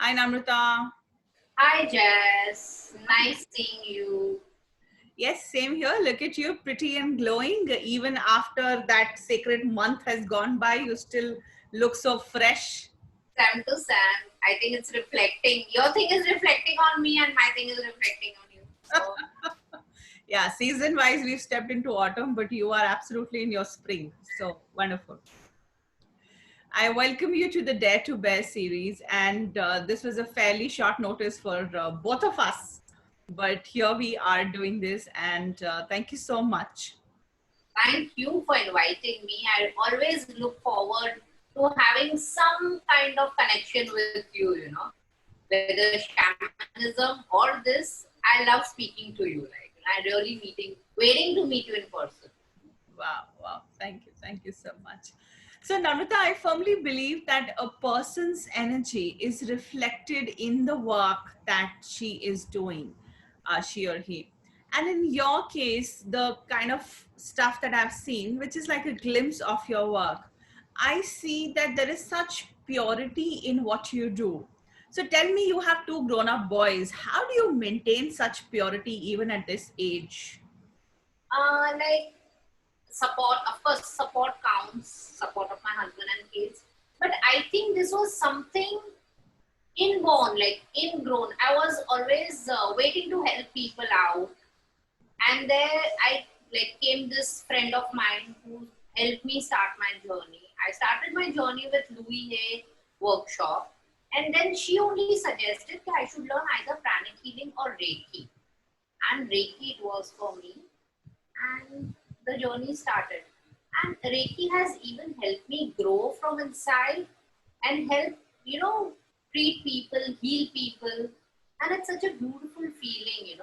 Hi, Namrata. Hi Jess, nice seeing you. Yes, same here. Look at you, pretty and glowing. Even after that sacred month has gone by, you still look so fresh. Sam to Sam. I think it's reflecting. Your thing is reflecting on me, and my thing is reflecting on you. So Yeah, season wise, we've stepped into autumn, but you are absolutely in your spring. So wonderful. I welcome you to the Dare to Bear series. And this was a fairly short notice for both of us. But here we are doing this. And thank you so much. thank you for inviting me. I always look forward to having some kind of connection with you. Whether shamanism or this. I love speaking to you. I really waiting to meet you in person. Wow, wow. Thank you. Thank you so much. So, Namrata, I firmly believe that a person's energy is reflected in the work that she is doing, she or he. And in your case, the kind of stuff that I've seen, which is like a glimpse of your work, I see that there is such purity in what you do. So, tell me, you have two grown up boys. How do you maintain such purity even at this age? Like support, of course, support counts, support of my husband and kids. But I think this was something inborn, like ingrown. I was always waiting to help people out, and there I came this friend of mine who helped me start my journey. I started my journey with Louis Hay workshop, and then she only suggested that I should learn either pranic healing or Reiki, and Reiki it was for me, and the journey started. And Reiki has even helped me grow from inside and help, treat people, heal people. And it's such a beautiful feeling,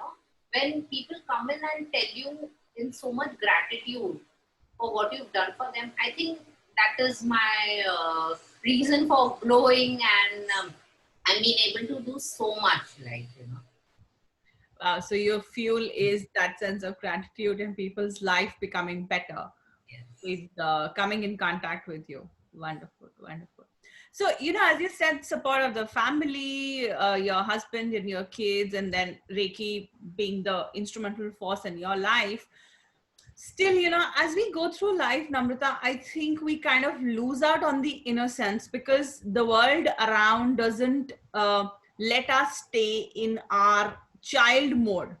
when people come in and tell you in so much gratitude for what you've done for them. I think that is my reason for glowing and I'm being able to do so much, So your fuel is that sense of gratitude and people's life becoming better Yes. with coming in contact with you. Wonderful, wonderful. So, as you said, support of the family, your husband and your kids, and then Reiki being the instrumental force in your life. Still, as we go through life, Namrata, I think we kind of lose out on the innocence because the world around doesn't let us stay in our child mode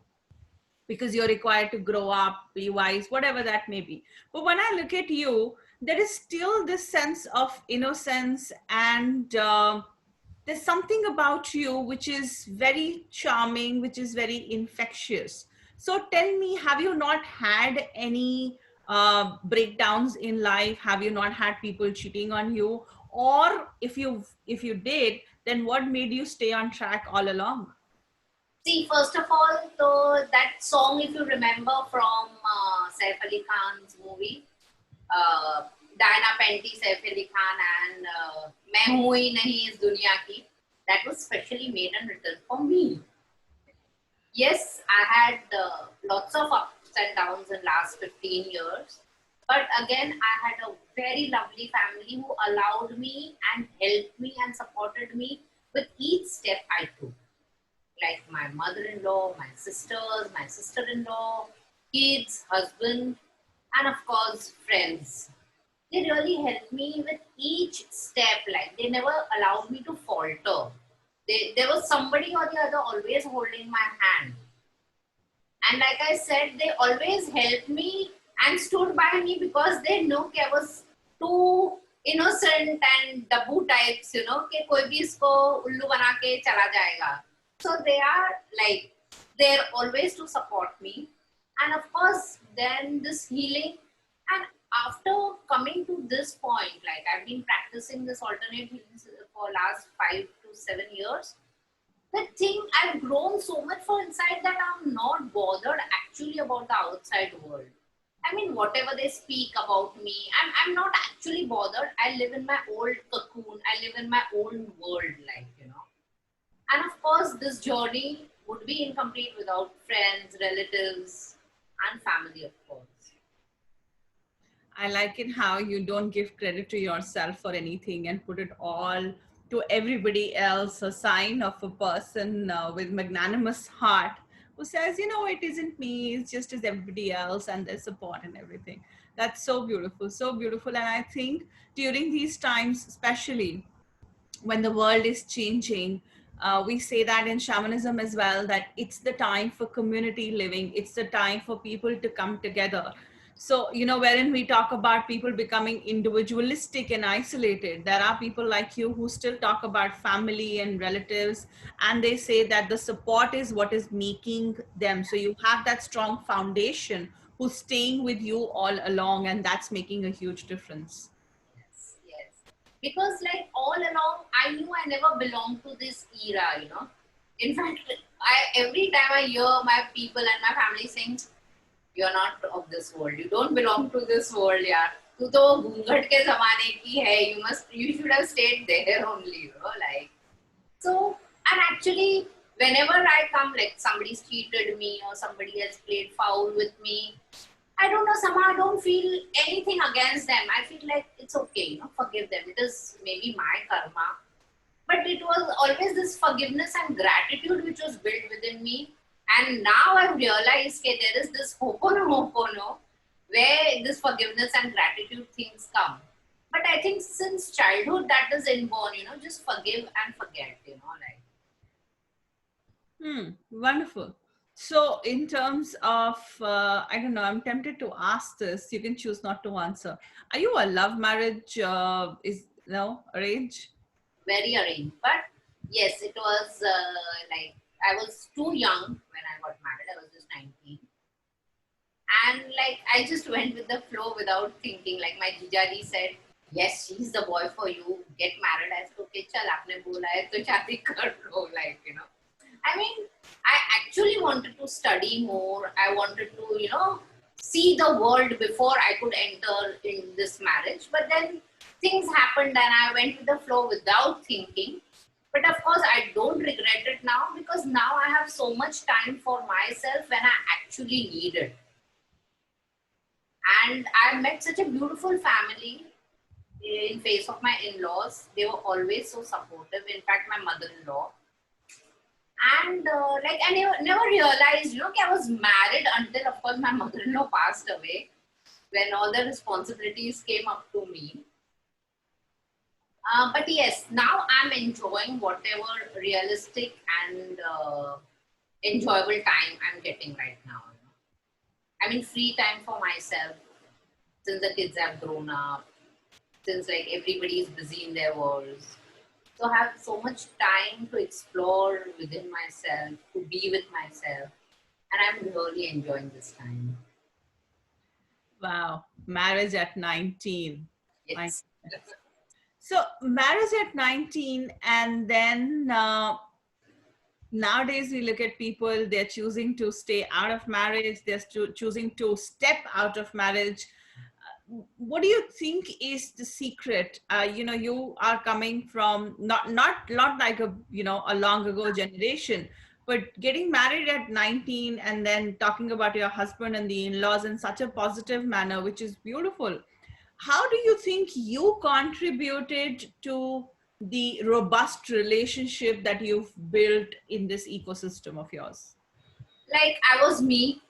because you're required to grow up, be wise, whatever that may be. But when I look at you, there is still this sense of innocence, and there's something about you which is very charming, which is very infectious. So tell me, have you not had any breakdowns in life? Have you not had people cheating on you? Or if you did, then what made you stay on track all along? See, first of all, that song, if you remember from Saif Ali Khan's movie, uh, Diana Penty, Saif Ali Khan, and "Main Hu Hi Nahi Is Duniya Ki," that was specially made and written for me. Yes, I had lots of ups and downs in last 15 years. But again, I had a very lovely family who allowed me and helped me and supported me with each step I took, like my mother-in-law, my sisters, my sister-in-law, kids, husband, and of course, friends. They really helped me with each step. Like they never allowed me to falter. There was somebody or the other always holding my hand. And like I said, they always helped me and stood by me because they know I was too innocent and daboo types, कि कोई भी इसको उल्लू बना के चला जाएगा. So they are like, they're always to support me. And of course, then this healing. And after coming to this point, like I've been practicing this alternate healing for last 5 to 7 years. The thing, I've grown so much for inside that I'm not bothered actually about the outside world. I mean, whatever they speak about me, I'm not actually bothered. I live in my old cocoon. I live in my own world, And of course, this journey would be incomplete without friends, relatives, and family, of course. I like it how you don't give credit to yourself for anything and put it all to everybody else, a sign of a person with magnanimous heart who says, you know, it isn't me, it's just as everybody else, and there's support and everything. That's so beautiful, so beautiful. And I think during these times, especially when the world is changing, we say that in shamanism as well, that it's the time for community living, it's the time for people to come together. So, you know, wherein we talk about people becoming individualistic and isolated, there are people like you who still talk about family and relatives, and they say that the support is what is making them. So you have that strong foundation who's staying with you all along, and that's making a huge difference. Yes, yes. Because like all along, I knew I never belonged to this era, you know. In fact, every time I hear my people and my family saying, "You're not of this world. You don't belong to this world, yaar. तू तो घूंघट के ज़माने की है. You should have stayed there only, you know, like." So, and actually, whenever I come, like somebody's cheated me or somebody has played foul with me, I don't know, somehow I don't feel anything against them. I feel like it's okay, you know, forgive them. It is maybe my karma. But it was always this forgiveness and gratitude which was built within me. And now I've realized that there is this hopono where this forgiveness and gratitude things come. But I think since childhood that is inborn, you know, just forgive and forget, you know, like. Wonderful. So, in terms of, I don't know, I'm tempted to ask this. You can choose not to answer. Are you a love marriage? Is no arrange? Very arranged. But yes, it was like I was too young when I got married. I was just 19. And like I just went with the flow without thinking. Like my jijaji said, yes, she's the boy for you. Get married. I said, okay, chal, aapne bola hai, to shaadi kar lo, like, you know. I mean, I actually wanted to study more. I wanted to, you know, see the world before I could enter in this marriage. But then things happened and I went with the flow without thinking. But of course, I don't regret it now because now I have so much time for myself when I actually need it. And I met such a beautiful family in face of my in-laws. They were always so supportive. In fact, my mother-in-law. And like I never realized, you know, I was married until, of course, my mother-in-law passed away, when all the responsibilities came up to me. But yes, now I'm enjoying whatever realistic and enjoyable time I'm getting right now. I mean, free time for myself since the kids have grown up, since like everybody is busy in their worlds. So I have so much time to explore within myself, to be with myself, and I'm really enjoying this time. Wow, marriage at 19. My Yes. So marriage at 19, and then nowadays we look at people, they're choosing to stay out of marriage, they're choosing to step out of marriage. What do you think is the secret? You know, you are coming from not like a, you know, a long ago generation, but getting married at 19 and then talking about your husband and the in-laws in such a positive manner, which is beautiful. How do you think you contributed to the robust relationship that you've built in this ecosystem of yours? Like I was me.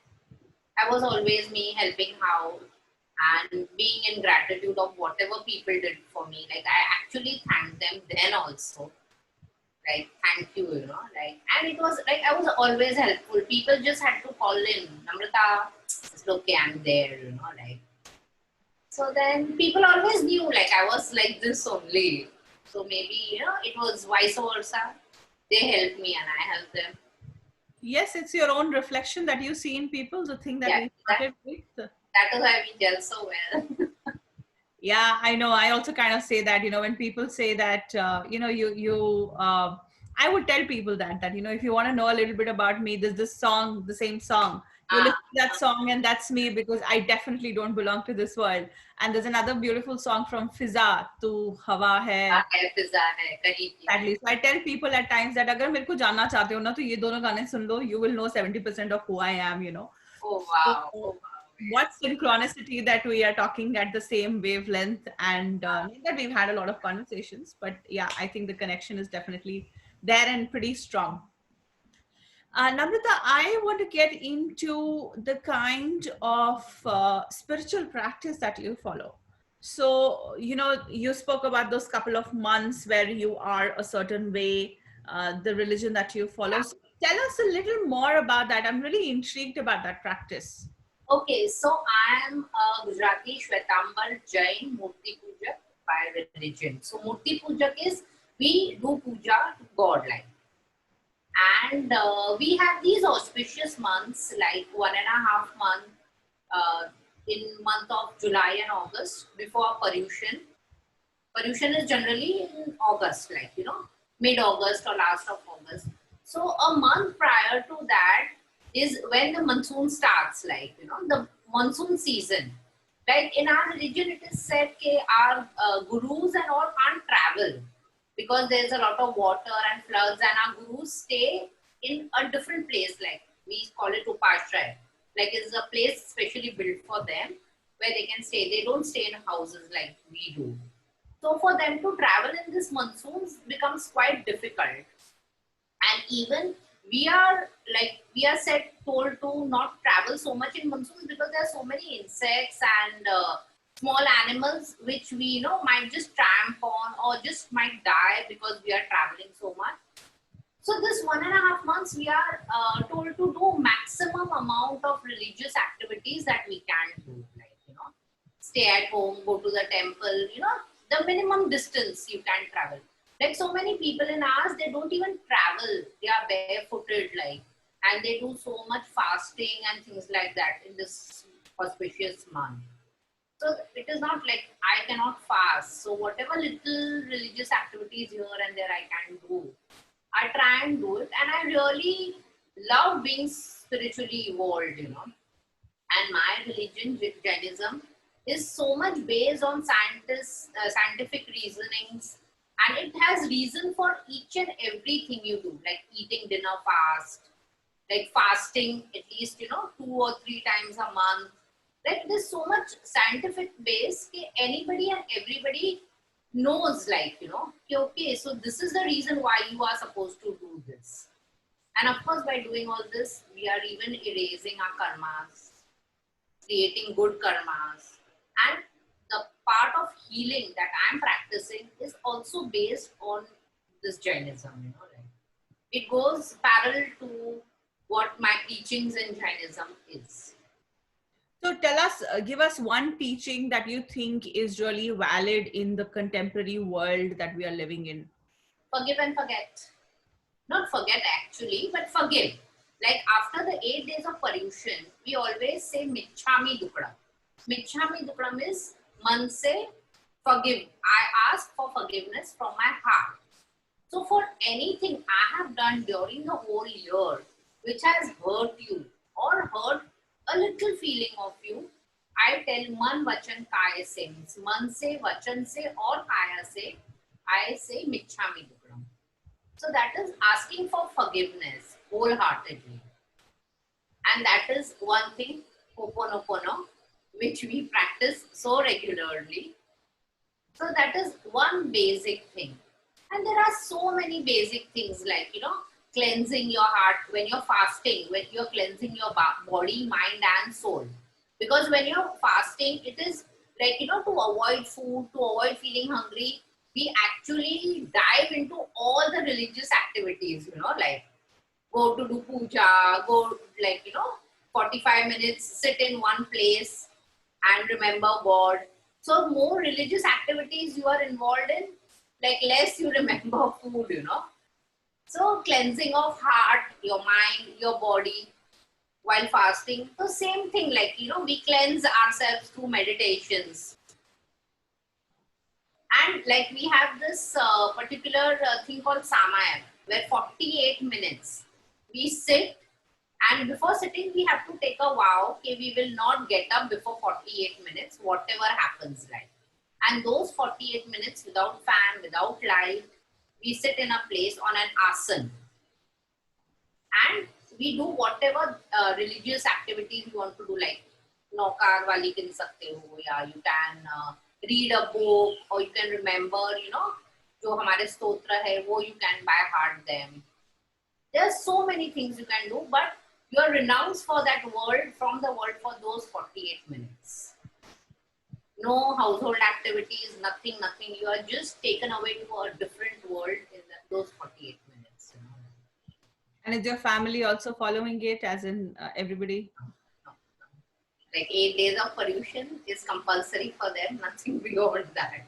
I was always me, helping out and being in gratitude of whatever people did for me. Like I actually thanked them then also. Like thank you, you know. Like, and it was like I was always helpful. People just had to call in, Namrata, it's okay, I'm there, you know, like. So then people always knew like I was like this only. So maybe, you know, it was vice versa. They helped me and I helped them. Yes, it's your own reflection that you see in people, the thing that Yeah, we started with. that is why we gel so well. Yeah, I know. I also kind of say that, you know, when people say that, you know, I would tell people that, you know, if you want to know a little bit about me, there's this song, the same song. You listen to that song and that's me, because I definitely don't belong to this world. And there's another beautiful song from Fiza, Tu Hawa Hai. है फिजा है कहीं की है. Exactly. So I tell people at times that अगर मेरे को जानना चाहते हो ना, तो ये दोनों गाने सुन लो, you will know 70% of who I am, you know. Oh wow. So, Oh wow. what synchronicity that we are talking at the same wavelength, and not that we've had a lot of conversations, but yeah, I think the connection is definitely there and pretty strong. Namrata, I want to get into the kind of spiritual practice that you follow. So, you spoke about those couple of months where you are a certain way, the religion that you follow. So tell us a little more about that. I'm really intrigued about that practice. Okay, so I am a Gujarati Shwetambar Jain Murti Pujak by religion. So Murti Pujak is we do puja to God, like, and we have these auspicious months like 1.5 month in month of July and August before Paryushan. Paryushan is generally in August, like, mid-August or last of August. So a month prior to that is when the monsoon starts, like, the monsoon season. Like in our religion, it is said that our gurus and all can't travel because there's a lot of water and floods, and our gurus stay in a different place, like we call it upashray. Like it's a place specially built for them where they can stay. They don't stay in houses like we do. So for them to travel in this monsoons becomes quite difficult. And even we are said told to not travel so much in monsoons because there are so many insects and small animals which we might just tramp on or just might die because we are traveling so much. So this 1.5 months we are told to do maximum amount of religious activities that we can do, like stay at home, go to the temple, the minimum distance you can travel. Like so many people in ours, they don't even travel. They are barefooted, like, and they do so much fasting and things like that in this auspicious month. So it is not like I cannot fast. So whatever little religious activities here and there I can do, I try and do it. And I really love being spiritually evolved. And my religion, Jainism, is so much based on scientific reasonings, and it has reason for each and everything you do, like eating dinner fast, like fasting at least 2 or 3 times a month. Like there's so much scientific base that anybody and everybody knows, like okay, so this is the reason why you are supposed to do this. And of course, by doing all this, we are even erasing our karmas, creating good karmas. And the part of healing that I'm practicing is also based on this Jainism, like it goes parallel to what my teachings in Jainism is. So tell us, give us one teaching that you think is really valid in the contemporary world that we are living in. Forgive and forget. Not forget actually, but forgive. Like after the 8 days of Paryushan, we always say Michhami Dukram. Michhami Dukram is man se forgive. I ask for forgiveness from my heart. So for anything I have done during the whole year, which has hurt you or hurt a little feeling of you, I tell man vachan kaya se, means man se, vachan se or kaya se, I say Michhami Dukram. So that is asking for forgiveness wholeheartedly. And that is one thing, Ho'oponopono, which we practice so regularly. So that is one basic thing. And there are so many basic things like, cleansing your heart when you're fasting, when you're cleansing your body, mind and soul. Because when you're fasting, it is like, to avoid food, to avoid feeling hungry, we actually dive into all the religious activities, like go to do puja, go like, 45 minutes, sit in one place and remember God. So more religious activities you are involved in, like less you remember food. So cleansing of heart, your mind, your body while fasting. So same thing, like, we cleanse ourselves through meditations. And like we have this particular thing called Samayam, where 48 minutes we sit, and before sitting we have to take a vow, okay, we will not get up before 48 minutes, whatever happens, like. And those 48 minutes without fan, without light, we sit in a place on an asan. And we do whatever religious activities we want to do, like नौकार वाली गिन सकते हो, या you can read a book, or you can remember, you know, जो हमारे स्तोत्र है वो you can by heart them. There's so many things you can do, but you're renounced for that world, from the world, for those 48 minutes. No household activities, nothing. You are just taken away to a different world in those 48 minutes. You know? And is your family also following it, as in everybody? No. Like 8 days of pollution is compulsory for them, nothing beyond that.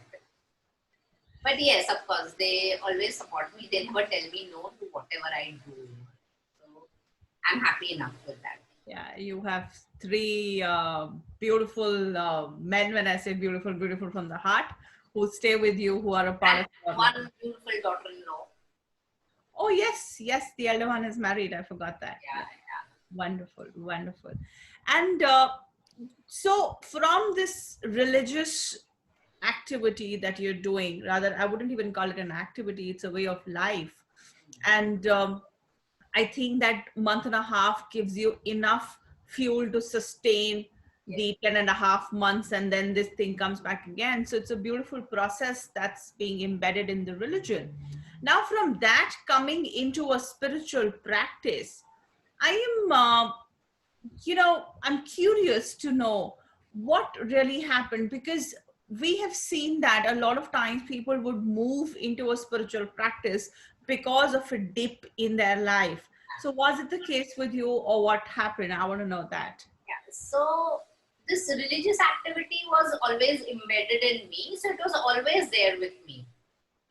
But yes, of course, they always support me. They never tell me no to whatever I do. So I'm happy enough with that. Yeah, you have three beautiful men. When I say beautiful, beautiful from the heart, who stay with you, who are a part And of your life. one beautiful daughter-in-law. Oh yes, yes, the elder one is married. I forgot that. Yeah, Yeah. yeah. Wonderful, wonderful. And so from this religious activity that you're doing, rather, I wouldn't even call it an activity, it's a way of life. And I think that month and a half gives you enough fuel to sustain the 10.5 months, and then this thing comes back again. So it's a beautiful process that's being embedded in the religion. Now, from that coming into a spiritual practice, I am, I'm curious to know what really happened, because we have seen that a lot of times people would move into a spiritual practice because of a dip in their life. So was it the case with you, or what happened? I want to know that. Yeah. So this religious activity was always embedded in me. So it was always there with me.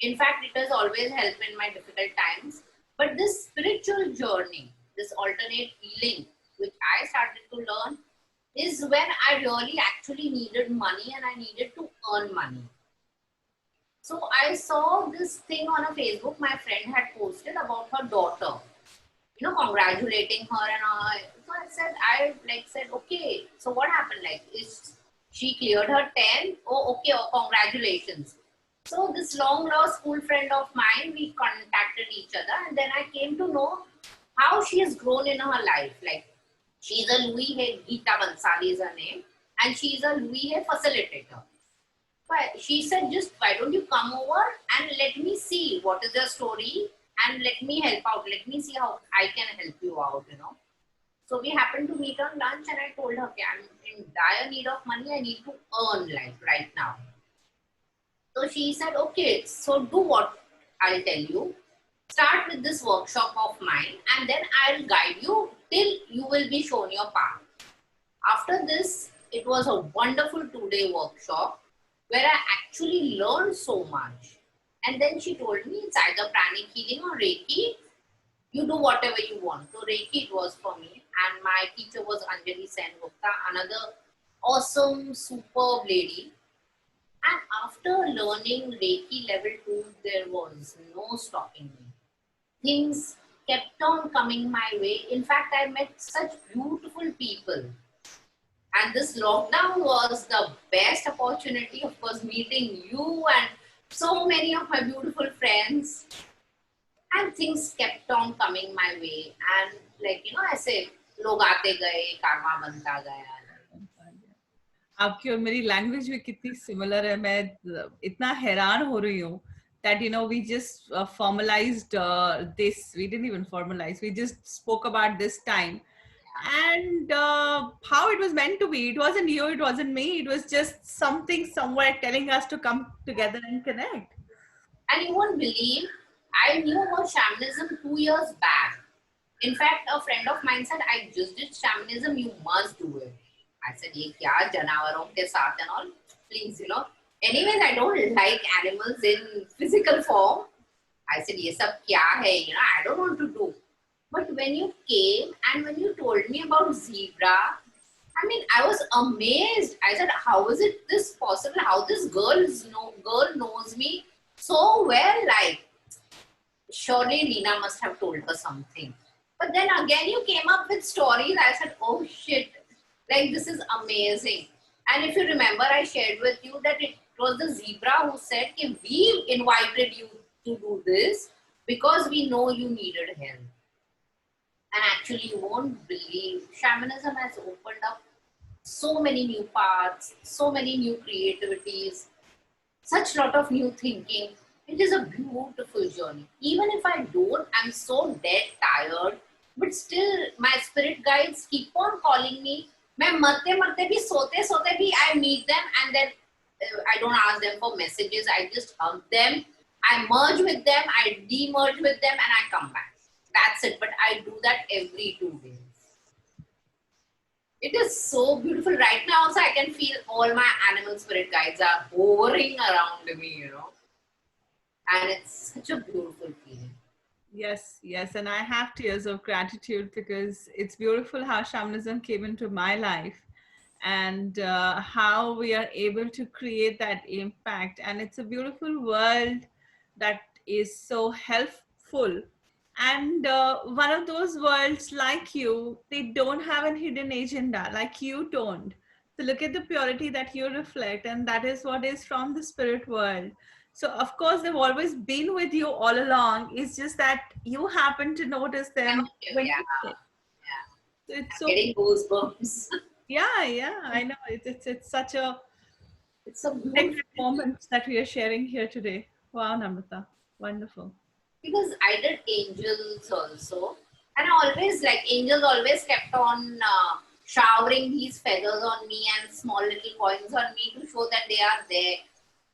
In fact, it has always helped in my difficult times. But this spiritual journey, this alternate healing, which I started to learn, is when I really actually needed money and I needed to earn money. So I saw this thing on a Facebook my friend had posted about her daughter, you know, congratulating her and all. So I said, okay, so what happened? Like, is she cleared her 10? Oh, okay, oh, congratulations. So this long lost school friend of mine, we contacted each other, and then I came to know how she has grown in her life. Like, she's a Louis Hay, Geeta Bansali is her name, and she's a Louis Hay facilitator. But she said, just why don't you come over and let me see what is your story, and let me help out. Let me see how I can help you out, you know. So we happened to meet on lunch, and I told her, okay, I'm in dire need of money. I need to earn, like, right now. So she said, okay, so do what I'll tell you. Start with this workshop of mine, and then I'll guide you till you will be shown your path. After this, it was a wonderful 2-day workshop where I actually learned so much. And then she told me it's either pranic healing or Reiki. You do whatever you want. So Reiki it was for me. And my teacher was Anjali Sen Gupta, another awesome, superb lady. And after learning Reiki level 2, there was no stopping me. Things kept on coming my way. In fact, I met such beautiful people. And this lockdown was the best opportunity, of course, meeting you and so many of my beautiful friends. And things kept on coming my way. And like, you know, I say, log aate gaye, karma banta gaya. आपकी और मेरी language भी कितनी similar है. मैं इतना हैरान हो रही हूँ that we just formalized this. We didn't even formalize, we just spoke about this time, and how it was meant to be. It wasn't you, it wasn't me, it was just something somewhere telling us to come together and connect. And you won't believe, I knew about shamanism 2 years back. In fact, a friend of mine said, I just did shamanism, you must do it. I said, ye kya janawaron ke saath and all, please, you know. Anyways, I don't like animals in physical form. I said, ye sab kya hai, you know, I don't want to do. But when you came and when you told me about zebra, I mean, I was amazed. I said, how is it this possible? How this girl knows me so well? Like, surely Lina must have told her something. But then again, you came up with stories. I said, oh shit, like this is amazing. And if you remember, I shared with you that it was the zebra who said, we invited you to do this because we know you needed help. And actually, you won't believe, shamanism has opened up so many new paths, so many new creativities, such lot of new thinking. It is a beautiful journey. Even if I don't, I'm so dead tired, but still my spirit guides keep on calling me. मैं मरते मरते भी सोते सोते भी I meet them, and then I don't ask them for messages. I just hug them. I merge with them. I de-merge with them, and I come back. That's it. But I do that every 2 days. It is so beautiful. Right now also I can feel all my animal spirit guides are hovering around me, and it's such a beautiful feeling. Yes, yes. And I have tears of gratitude because it's beautiful how shamanism came into my life and how we are able to create that impact. And it's a beautiful world that is so helpful. And one of those worlds like you, they don't have a hidden agenda like you don't. So look at the purity that you reflect, and that is what is from the spirit world. So of course they've always been with you all along. It's just that you happen to notice them when Yeah, you sit. yeah. So it's I'm so getting goosebumps. yeah, yeah. I know it's such a It's a beautiful sacred moment that we are sharing here today. Wow, Namrata, wonderful. because I did angels also, and I always like angels always kept on showering these feathers on me and small little coins on me to show that they are there.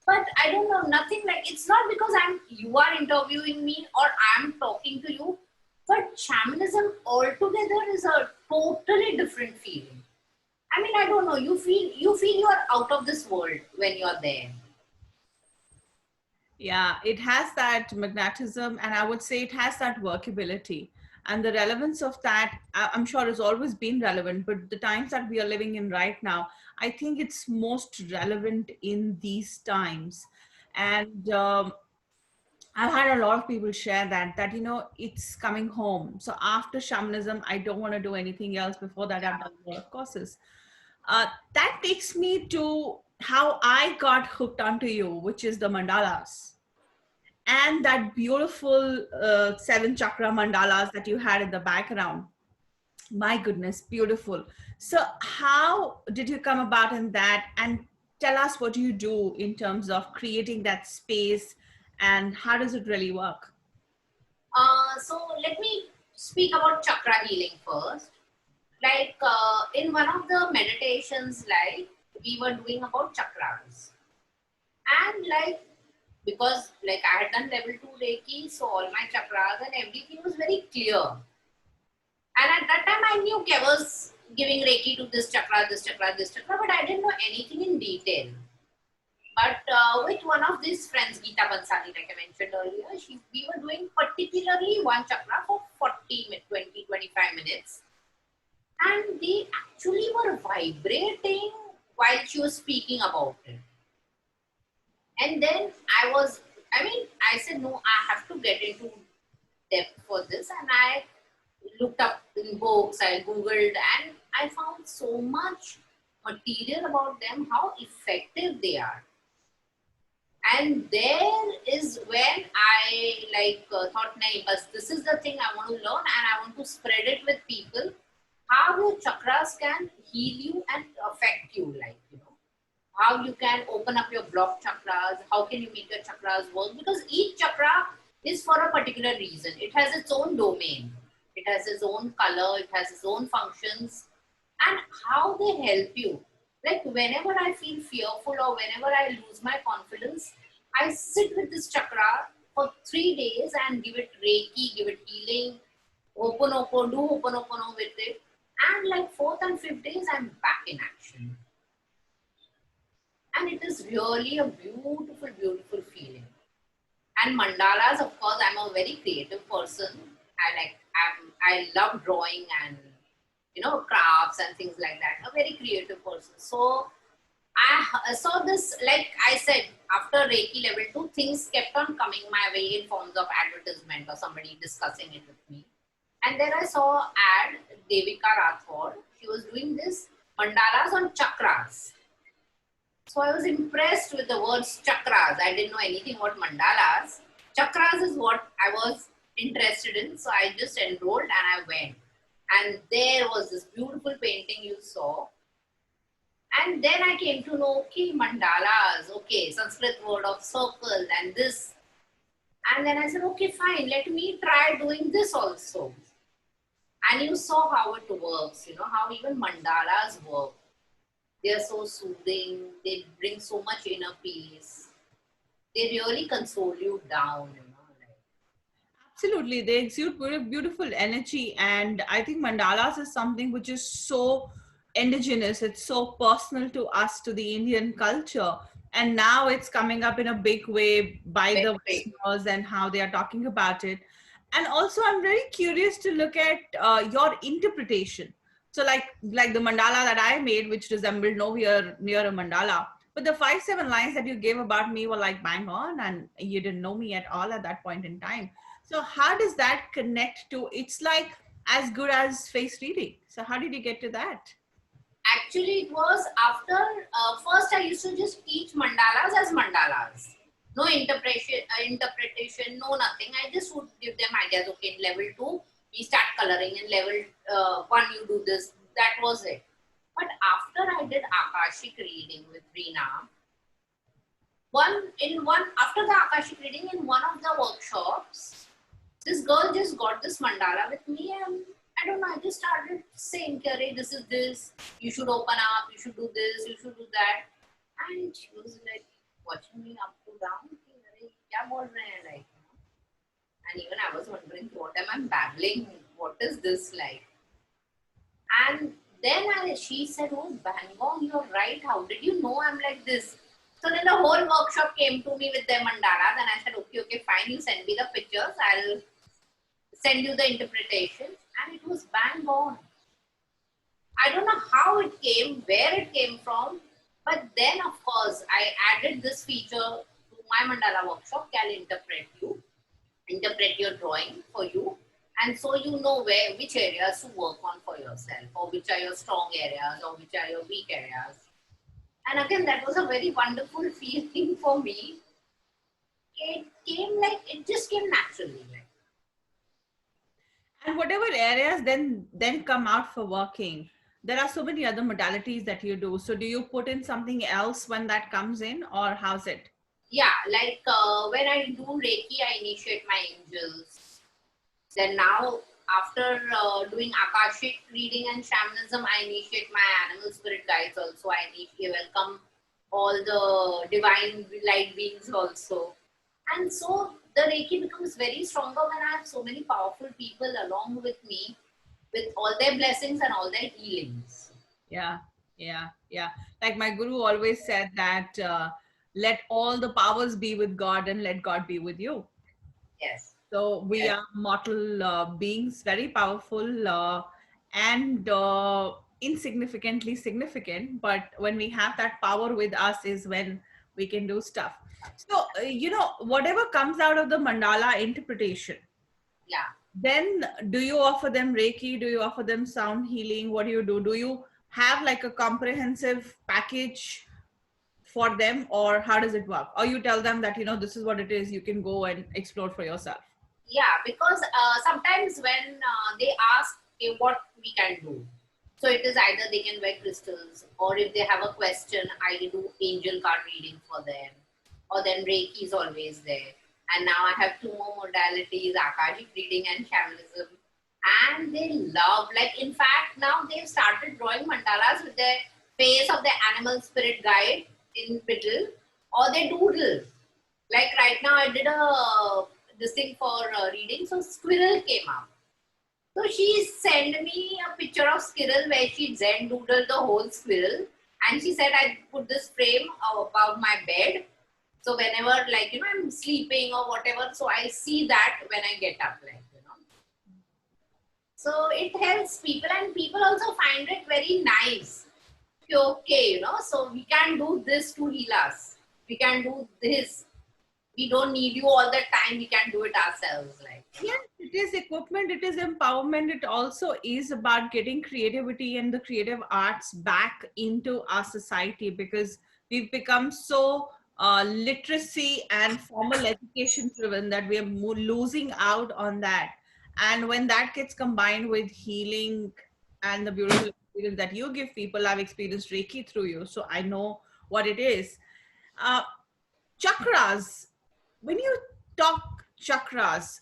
But I don't know, nothing like it's not because you are interviewing me or I'm talking to you, but shamanism altogether is a totally different feeling. I mean, I don't know, you feel you are out of this world when you're there. Yeah, it has that magnetism, and I would say it has that workability. And the relevance of that, I'm sure, has always been relevant. But the times that we are living in right now, I think it's most relevant in these times. And I've had a lot of people share that it's coming home. So after shamanism, I don't want to do anything else. Before that, I've done a lot of courses. That takes me to how I got hooked onto you, which is the mandalas and that beautiful seven chakra mandalas that you had in the background. My goodness, beautiful. So how did you come about in that, and tell us what you do in terms of creating that space, and how does it really work? So let me speak about chakra healing first. Like in one of the meditations, like we were doing about chakras, and like because like I had done level 2 Reiki, so all my chakras and everything was very clear. And at that time, I knew I was giving Reiki to this chakra, this chakra, this chakra, but I didn't know anything in detail. But with one of these friends, Geeta Bansali, like I mentioned earlier, we were doing particularly one chakra for 25 minutes. And they actually were vibrating while she was speaking about it. And then I said, no, I have to get into depth for this. And I looked up in books, I Googled, and I found so much material about them, how effective they are. And there is when I thought, nahi, bas, this is the thing I want to learn and I want to spread it with people. How your chakras can heal you and affect you, how you can open up your blocked chakras, how can you make your chakras work, because each chakra is for a particular reason. It has its own domain, it has its own color, it has its own functions, and how they help you. Like whenever I feel fearful or whenever I lose my confidence, I sit with this chakra for 3 days and give it Reiki, give it healing, do Ho'oponopono with it. And like 4th and 5th days, I'm back in action. And it is really a beautiful, beautiful feeling. And mandalas, of course, I'm a very creative person. I love drawing and crafts and things like that. A very creative person. So I saw this, like I said, after Reiki level 2, things kept on coming my way in forms of advertisement or somebody discussing it with me. And then I saw ad, Devika Rathod. She was doing this mandalas on chakras. So I was impressed with the words chakras. I didn't know anything about mandalas. Chakras is what I was interested in. So I just enrolled and I went. And there was this beautiful painting you saw. And then I came to know, okay, mandalas, okay, Sanskrit word of circle and this. And then I said, okay, fine, let me try doing this also. And you saw how it works, how even mandalas work. They are so soothing, they bring so much inner peace. They really console you down, like. Absolutely, they exude beautiful energy, and I think mandalas is something which is so indigenous. It's so personal to us, to the Indian culture, and now it's coming up in a big way by Very the big. Westerners and how they are talking about it. And also, I'm very curious to look at your interpretation. So, like the mandala that I made, which resembled nowhere near a mandala. But the 5-7 lines that you gave about me were like bang on, and you didn't know me at all at that point in time. So how does that connect to, it's like as good as face reading. So how did you get to that? Actually, it was after, first I used to just teach mandalas as mandalas. No interpretation, no nothing. I just would give them ideas. Okay, in level 2, we start coloring. In level 1, you do this. That was it. But after I did Akashic reading with Reena, after the Akashic reading in one of the workshops, this girl just got this mandala with me, and I don't know, I just started saying, Kare, this is this, you should open up, you should do this, you should do that. And she was like watching me up to down, Kare, kya bol rahe hain, like, and even I was wondering, what am I babbling? What is this like? And then she said, oh, Bangong, you're right. How did you know I'm like this? So then the whole workshop came to me with their mandalas, and I said, okay, fine, you send me the pictures. I'll send you the interpretation. And it was bang on. I don't know how it came, where it came from, but then, of course, I added this feature to my mandala workshop. I'll interpret your drawing for you, and so you know which areas to work on for yourself, or which are your strong areas, or which are your weak areas. And again, that was a very wonderful feeling for me. It just came naturally, like. And whatever areas then come out for working, there are so many other modalities that you do. So do you put in something else when that comes in, or how's it? Yeah, like when I do Reiki, I initiate my angels. Then now, after doing Akashic reading and shamanism, I initiate my animal spirit guides also. I welcome all the divine light beings also. And so the Reiki becomes very stronger when I have so many powerful people along with me with all their blessings and all their healings. Yeah, yeah. Like my guru always said that let all the powers be with God and let God be with you. Yes. So we Yes. are mortal beings, very powerful and insignificantly significant. But when we have that power with us, is when we can do stuff. So whatever comes out of the mandala interpretation, Yeah. then do you offer them Reiki? Do you offer them sound healing? What do you do? Do you have like a comprehensive package for them, or how does it work? Or you tell them that this is what it is, you can go and explore for yourself? Yeah, because sometimes when they ask, okay, what we can do, so it is either they can wear crystals, or if they have a question, I do angel card reading for them, or then Reiki is always there. And now I have two more modalities, Akashic reading and shamanism, and they love. Like, in fact, now they've started drawing mandalas with the face of the animal spirit guide in middle, or they doodle. Like right now, I did this thing for reading, so squirrel came up. So she sent me a picture of squirrel where she zen doodled the whole squirrel, and she said I put this frame above my bed. So whenever, like, I'm sleeping or whatever, so I see that when I get up, like. So it helps people, and people also find it very nice. Okay, so we can do this to heal us. We can do this. We don't need you all the time. We can do it ourselves, like. Yes, it is equipment, it is empowerment. It also is about getting creativity and the creative arts back into our society, because we've become so literacy and formal education driven that we are losing out on that. And when that gets combined with healing and the beautiful experience that you give people. I've experienced Reiki through you, so I know what it is. Uh, Chakras, when you talk chakras,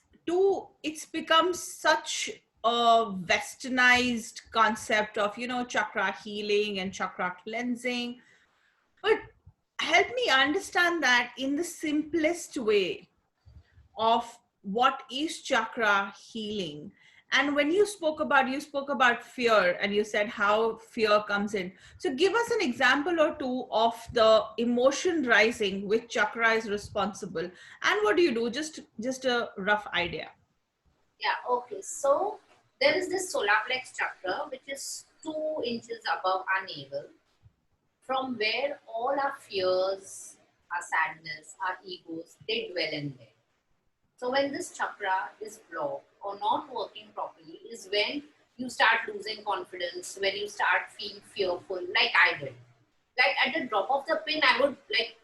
it's become such a westernized concept of, chakra healing and chakra cleansing. But help me understand that in the simplest way of what is chakra healing. And when you spoke about fear, and you said how fear comes in. So give us an example or two of the emotion rising which chakra is responsible, and what do you do, just a rough idea. Yeah, okay. So there is this solar plex chakra, which is 2 inches above our navel, from where all our fears, our sadness, our egos, they dwell in there. So when this chakra is blocked or not working properly is when you start losing confidence, when you start feeling fearful, like I did. Like at the drop of the pin, I would like,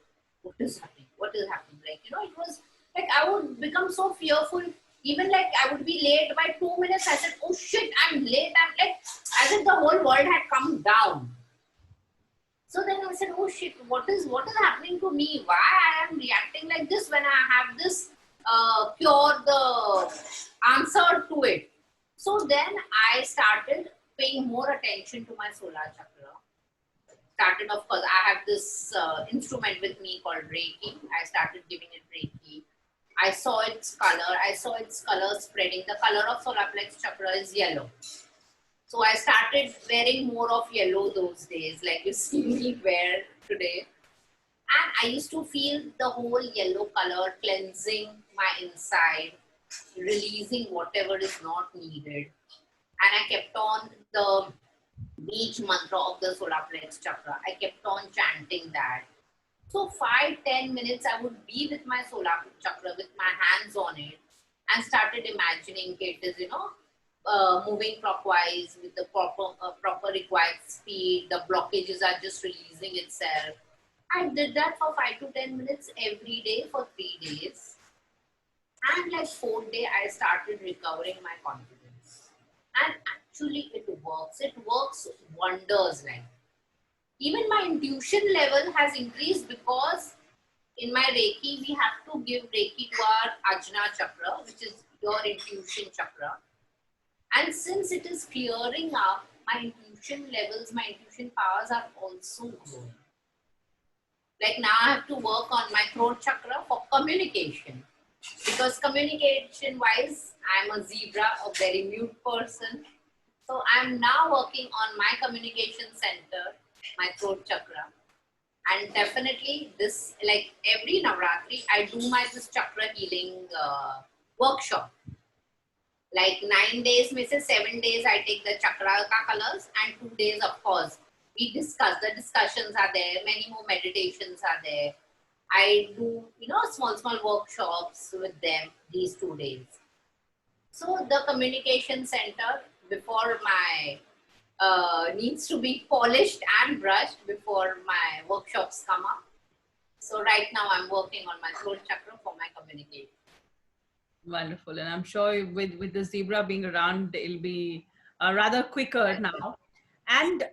what is happening? What is happening? Like, it was like I would become so fearful. Even like I would be late by 2 minutes. I said, oh shit, I'm late. I'm like, as if the whole world had come down. So then I said, oh shit, what is happening to me? Why I am reacting like this when I have this cure, the answer to it. So then I started paying more attention to my solar chakra. Started, of course, I have this instrument with me called Reiki. I started giving it Reiki. I saw its color. I saw its color spreading. The color of solar plex chakra is yellow. So I started wearing more of yellow those days, like you see me wear today. And I used to feel the whole yellow color cleansing my inside, releasing whatever is not needed. And I kept on the beach mantra of the solar plex chakra. I kept on chanting that. So 5-10 minutes I would be with my solar chakra with my hands on it and started imagining it is, moving clockwise with the proper required speed. The blockages are just releasing itself. I did that for 5 to 10 minutes every day for 3 days. And like 4th day, I started recovering my confidence. And actually it works. It works wonders. Like even my intuition level has increased because in my Reiki, we have to give Reiki to our Ajna chakra, which is your intuition chakra. And since it is clearing up, my intuition levels, my intuition powers are also growing. Like now I have to work on my throat chakra for communication. Because communication wise, I'm a zebra, a very mute person. So I'm now working on my communication center, my throat chakra. And definitely this, like every Navratri, I do this chakra healing workshop. Like 9 days, Mrs. 7 days, I take the chakra colors, and 2 days, of course, we discuss. The discussions are there, many more meditations are there. I do, small workshops with them these 2 days. So the communication center before my needs to be polished and brushed before my workshops come up. So right now I'm working on my throat chakra for my communication. Wonderful. And I'm sure with the zebra being around, it'll be rather quicker now. And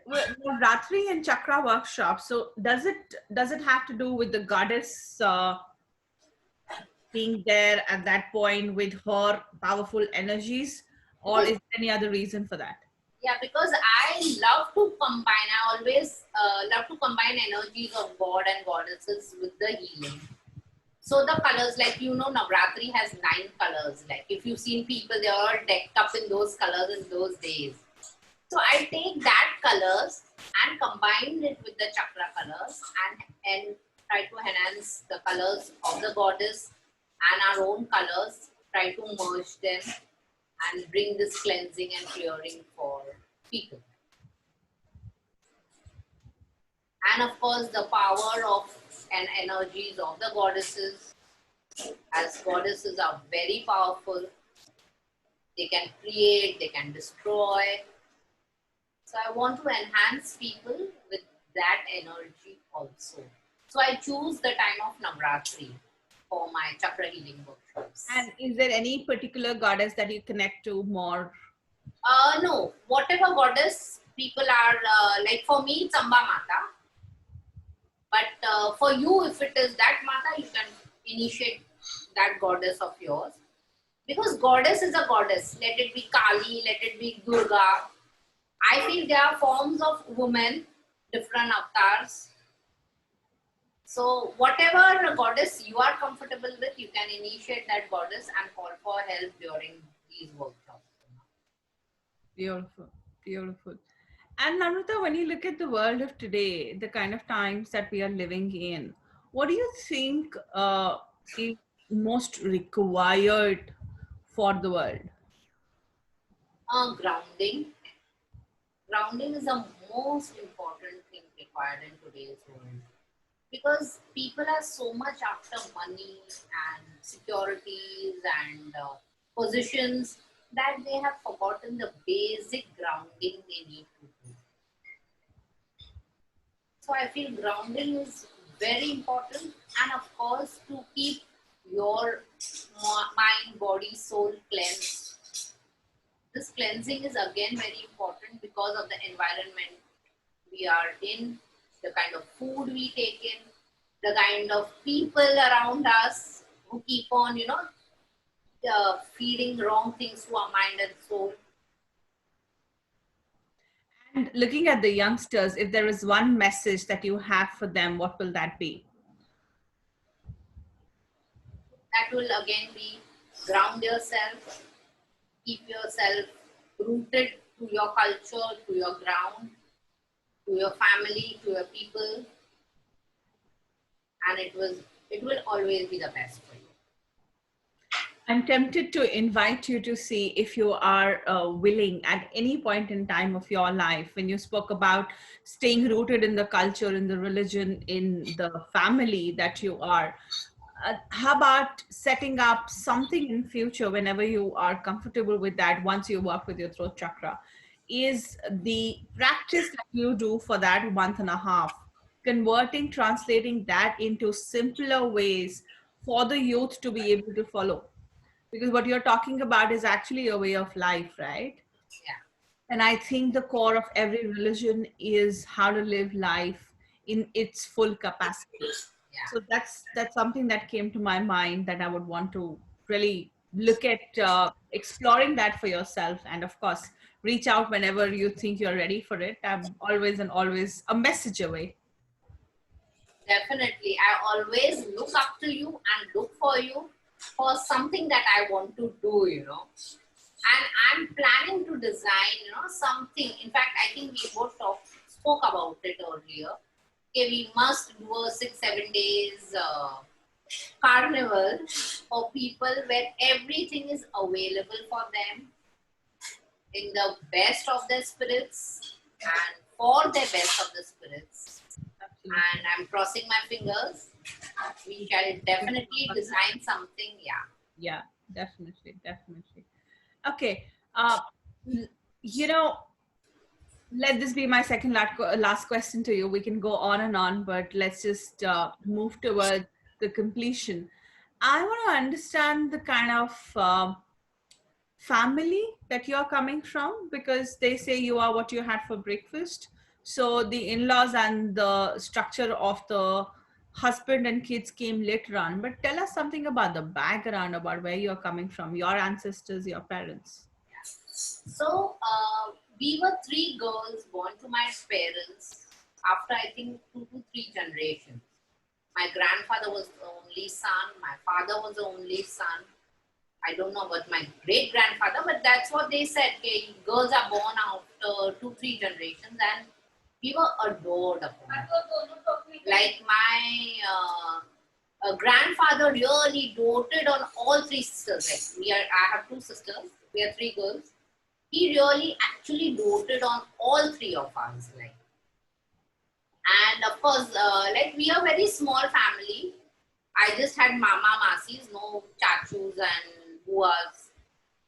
Ratri and Chakra Workshop. So does it have to do with the goddess being there at that point with her powerful energies, or is there any other reason for that? Yeah, because I love to combine. I always love to combine energies of God and goddesses with the healing. So the colors, like Navratri has 9 colors. Like if you've seen people, they're all decked up in those colors in those days. So I take that colors and combine it with the chakra colors and try to enhance the colors of the goddess and our own colors. Try to merge them and bring this cleansing and clearing for people. And of course, the power of and energies of the goddesses, as goddesses are very powerful. They can create, they can destroy. So I want to enhance people with that energy also. So I choose the time of Navratri for my chakra healing workshops. And is there any particular goddess that you connect to more? No, whatever goddess people are like, for me it's Amba Mata, but for you, if it is that Mata, you can initiate that goddess of yours, because goddess is a goddess. Let it be Kali, let it be Durga. I feel there are forms of women, different avatars. So whatever goddess you are comfortable with, you can initiate that goddess and call for help during these workshops. Beautiful, beautiful. And Namrata, when you look at the world of today, the kind of times that we are living in, what do you think is most required for the world? Grounding. Grounding is the most important thing required in today's world, because people are so much after money and securities and positions that they have forgotten the basic grounding they need to do. So I feel grounding is very important, and of course to keep your mind, body, soul cleansed. This cleansing is again very important because of the environment we are in, the kind of food we take in, the kind of people around us who keep on, feeding wrong things to our mind and soul. And looking at the youngsters, if there is one message that you have for them, what will that be? That will again be ground yourself, keep yourself rooted to your culture, to your ground, to your family, to your people, and it will always be the best for you. I'm tempted to invite you to see if you are willing at any point in time of your life, when you spoke about staying rooted in the culture, in the religion, in the family that you are. How about setting up something in future whenever you are comfortable with that, once you work with your throat chakra, is the practice that you do for that month and a half, converting, translating that into simpler ways for the youth to be able to follow, because what you're talking about is actually a way of life, right? Yeah, And I think the core of every religion is how to live life in its full capacity. yeah. So that's something that came to my mind, that I would want to really look at exploring that for yourself, and of course reach out whenever you think you're ready for it. I'm always and always a message away. Definitely. I always look up to you and look for you for something that I want to do. And I'm planning to design, something. In fact, I think we both spoke about it earlier. Okay, we must do a 6-7 days carnival for people where everything is available for them in the best of their spirits and for the best of the spirits. Absolutely. And I'm crossing my fingers. We shall definitely design something. Yeah, Yeah, definitely, definitely. Okay. uh, you know, let this be my second last question to you. We can go on and on, but let's just move towards the completion. I want to understand the kind of family that you're coming from, because they say you are what you had for breakfast. So the in-laws and the structure of the husband and kids came later on. But tell us something about the background, about where you're coming from, your ancestors, your parents. yeah. So we were three girls born to my parents after I think 2 to 3 generations. My grandfather was the only son. My father was the only son. I don't know about my great grandfather, but that's what they said. Okay, girls are born after 2, 3 generations, and we were adored upon. Like my grandfather really doted on all three sisters. Like I have two sisters. We are three girls. He really actually doted on all three of us. Like, and of course, like we are a very small family. I just had mama, masis, no chachus and buas.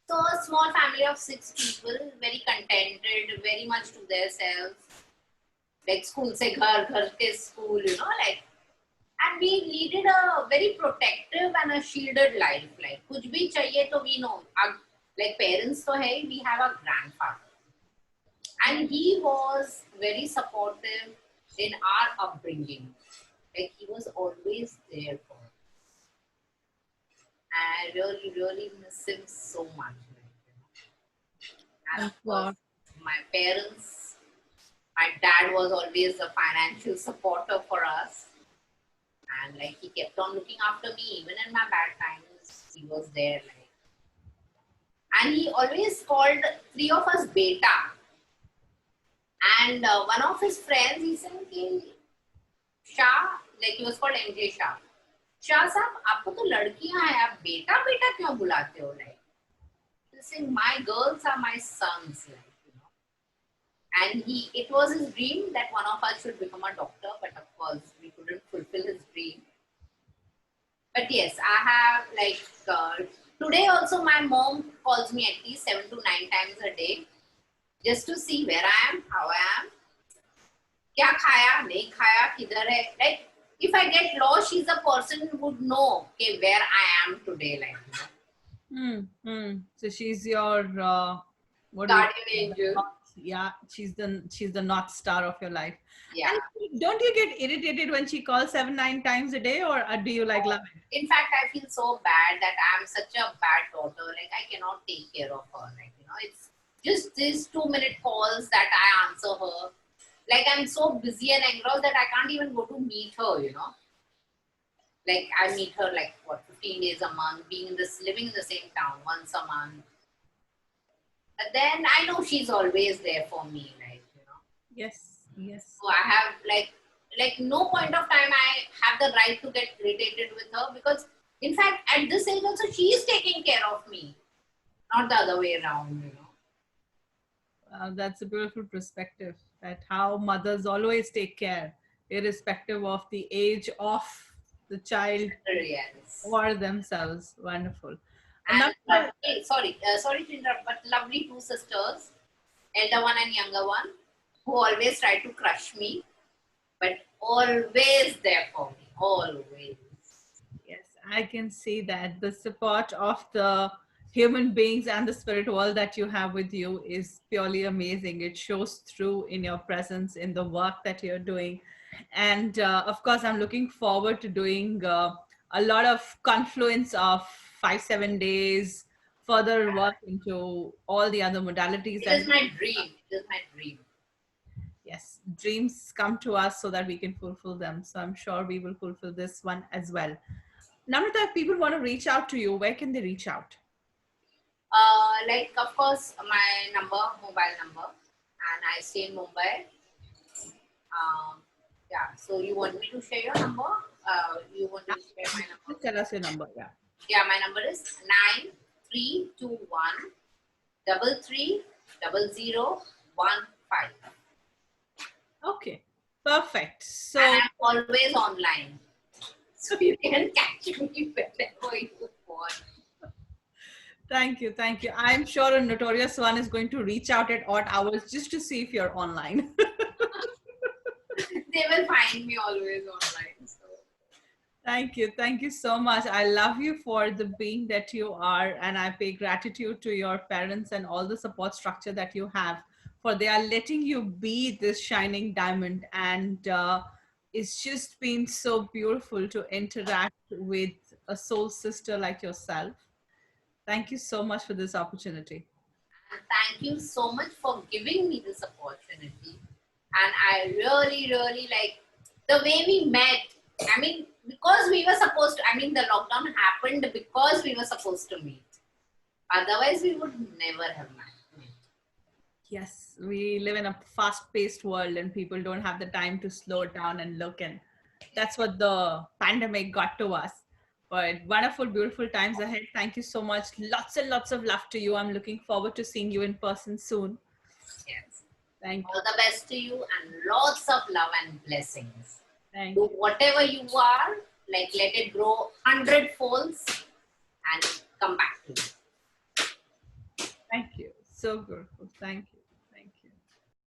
So a small family of 6 people, very contented, very much to themselves. Like school se ghar, ghar ke school, like. And we leaded a very protective and a shielded life. Like, kuch bhi chahiye to we know. Like parents to hai, we have a grandfather. And he was very supportive in our upbringing. Like he was always there for us. I really, really miss him so much. And I'm of course, sure. my parents, my dad was always a financial supporter for us. And like he kept on looking after me, even in my bad times, he was there. Like, and he always called three of us beta. And one of his friends, he said, कि Shah, like he was called MJ Shah. Shah साहब, आपको तो लड़कियां हैं, आप बेटा बेटा क्यों बुलाते हो? Like, saying my girls are my sons. Like, and it was his dream that one of us should become a doctor, but of course we couldn't fulfill his dream. But yes, I have like today also my mom calls me at least 7 to 9 times a day just to see where I am, how I am, क्या खाया, नहीं खाया, किधर है. Like if I get lost, she's a person who would know okay, where I am today. Like So she's your what do you guardian angel. yeah, she's the north star of your life. Yeah. And don't you get irritated when she calls 7-9 times a day, or do you like love it? In fact, I feel so bad that I'm such a bad daughter. Like I cannot take care of her. Like it's just these 2-minute calls that I answer her. Like I'm so busy and engrossed that I can't even go to meet her. Like I meet her like 15 days a month, living in the same town once a month. But then I know she's always there for me. Yes, yes. So I have like no point of time I have the right to get irritated with her, because in fact at this age also she is taking care of me, not the other way around. That's a beautiful perspective, that how mothers always take care, irrespective of the age of the child Yes. or themselves. Wonderful. And Another, sorry to interrupt, but lovely two sisters, elder one and younger one, who always try to crush me, but always there for me, always. yes, I can see that the support of the human beings and the spirit world that you have with you is purely amazing. It shows through in your presence, in the work that you're doing. And of course, I'm looking forward to doing a lot of confluence of 5-7 days, further work into all the other modalities It that, is my dream. It is my dream. yes, dreams come to us so that we can fulfill them. So I'm sure we will fulfill this one as well. Namrata, if people want to reach out to you, where can they reach out? Like of course my mobile number, and I stay in Mumbai. Yeah, so you want me to share your number? You want to share my number? Just tell us your number. Yeah. Yeah, my number is 9321 330015. Okay. Perfect. So And I'm always online. So you can catch me whenever you want. thank you. Thank you. I'm sure a notorious one is going to reach out at odd hours just to see if you're online. They will find me always online. So. Thank you. Thank you so much. I love you for the being that you are, and I pay gratitude to your parents and all the support structure that you have, for they are letting you be this shining diamond. And it's just been so beautiful to interact with a soul sister like yourself. Thank you so much for this opportunity. And thank you so much for giving me this opportunity. And I really, really like the way we met. I mean, because we were supposed to, the lockdown happened because we were supposed to meet. Otherwise, we would never have met. Yes, we live in a fast-paced world and people don't have the time to slow down and look, and that's what the pandemic got to us. But wonderful, beautiful times ahead. Thank you so much. Lots and lots of love to you. I'm looking forward to seeing you in person soon. Yes. Thank All you. the best to you and lots of love and blessings. Thank Do you. whatever you are, like let it grow 100 folds and come back to you. Thank you. So beautiful. Thank you.